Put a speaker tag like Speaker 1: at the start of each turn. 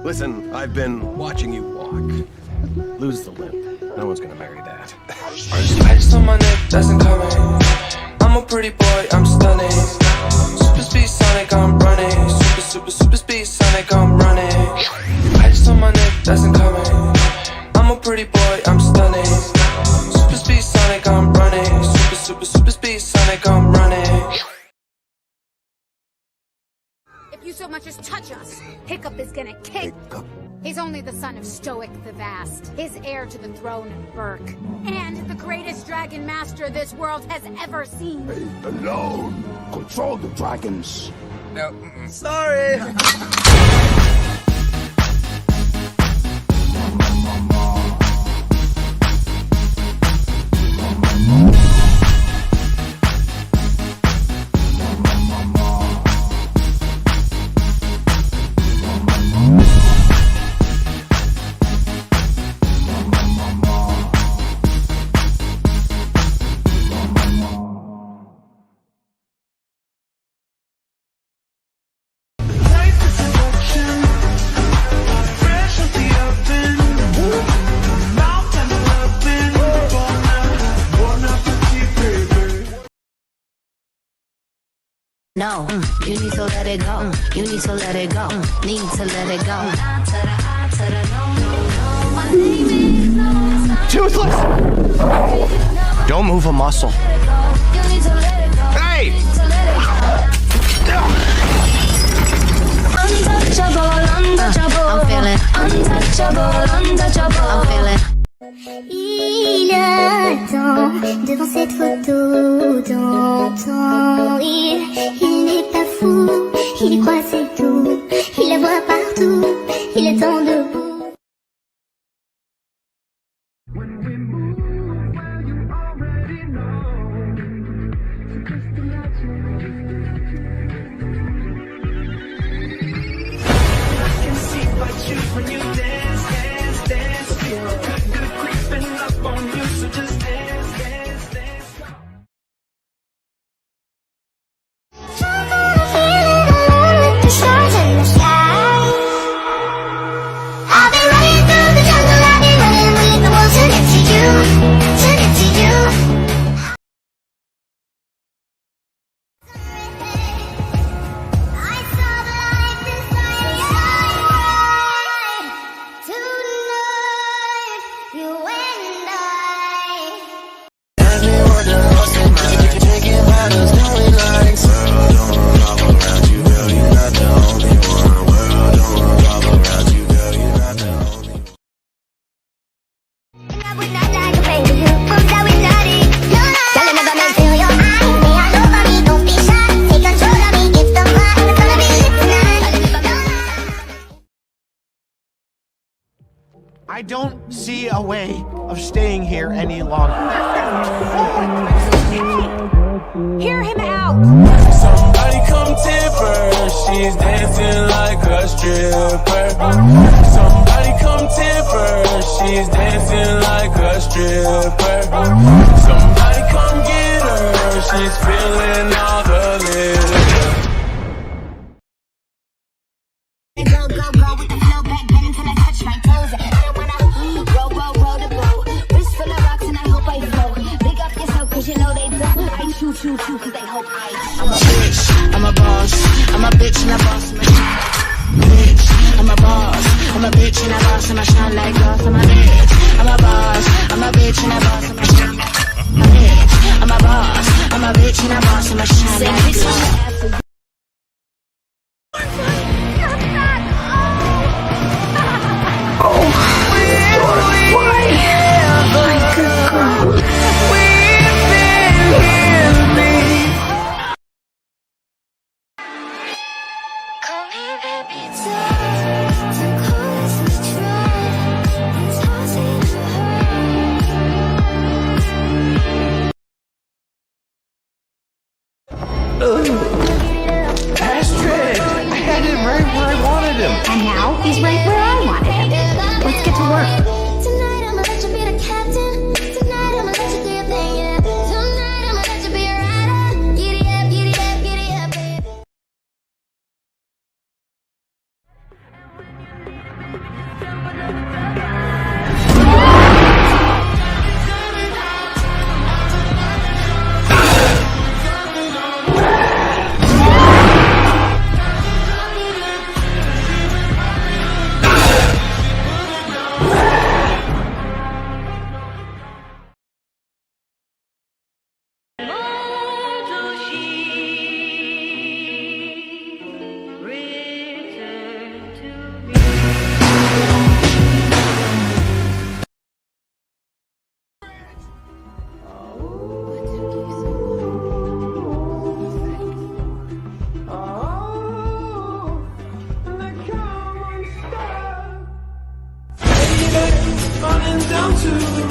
Speaker 1: Listen, I've been watching you walk. Lose the limp. No one's gonna marry that.
Speaker 2: Ice on my neck, doesn't coming. I'm a pretty boy, I'm stunning. Super speed Sonic, I'm running. Super speed Sonic, I'm running. Ice on my neck, doesn't coming. I'm a pretty boy, I'm stunning. Super speed Sonic, I'm running. Super speed Sonic, I'm running.
Speaker 3: If you so much as touch us, Hiccup is gonna kick. He's only the son of Stoic the Vast, his heir to the throne of Berk, and the greatest dragon master this world has ever seen.
Speaker 4: Hey, alone! Control the dragons!
Speaker 2: No, sorry!
Speaker 5: No, you need to let it go. You need to let it go. Need to let it go.
Speaker 1: Toothless! Don't move a muscle. Hey!
Speaker 5: I'm feeling untouchable. I'm feeling.
Speaker 6: Il attend devant cette photo d'antan. Il n'est pas fou, il y croit c'est tout. Il la voit partout, il attend debout.
Speaker 7: I don't see a way of staying here any longer.
Speaker 3: Hear him out!
Speaker 2: Somebody come tip her, she's dancing like a stripper. Somebody come tip her, she's dancing like a stripper. Somebody come get her, she's feeling all the liquor.
Speaker 6: Go, go, go with the flow back then until I touch my toes. I don't wanna roll the boat. Wrist full of rocks and I hope I float. Big up yourself cause you know they don't. I shoot cause they hope I.
Speaker 5: I'm a bitch, I'm a boss. I'm a bitch and a boss. Bitch, I'm a boss. I'm a bitch and a boss. And I shine like glass. I'm a bitch. I'm a boss. I'm a bitch and a boss. I'm a shine like bitch. I'm a boss. I'm a bitch and a boss. I'm a shine like glass.
Speaker 7: Astrid! I had him right where I wanted him.
Speaker 3: And now he's right where I wanted him. Let's get to work.
Speaker 6: Tonight I'ma let you be the captain. Tonight I'ma let you do your thing, yeah. Tonight I'ma let you be a rider. Giddy up, baby.
Speaker 2: Running down to the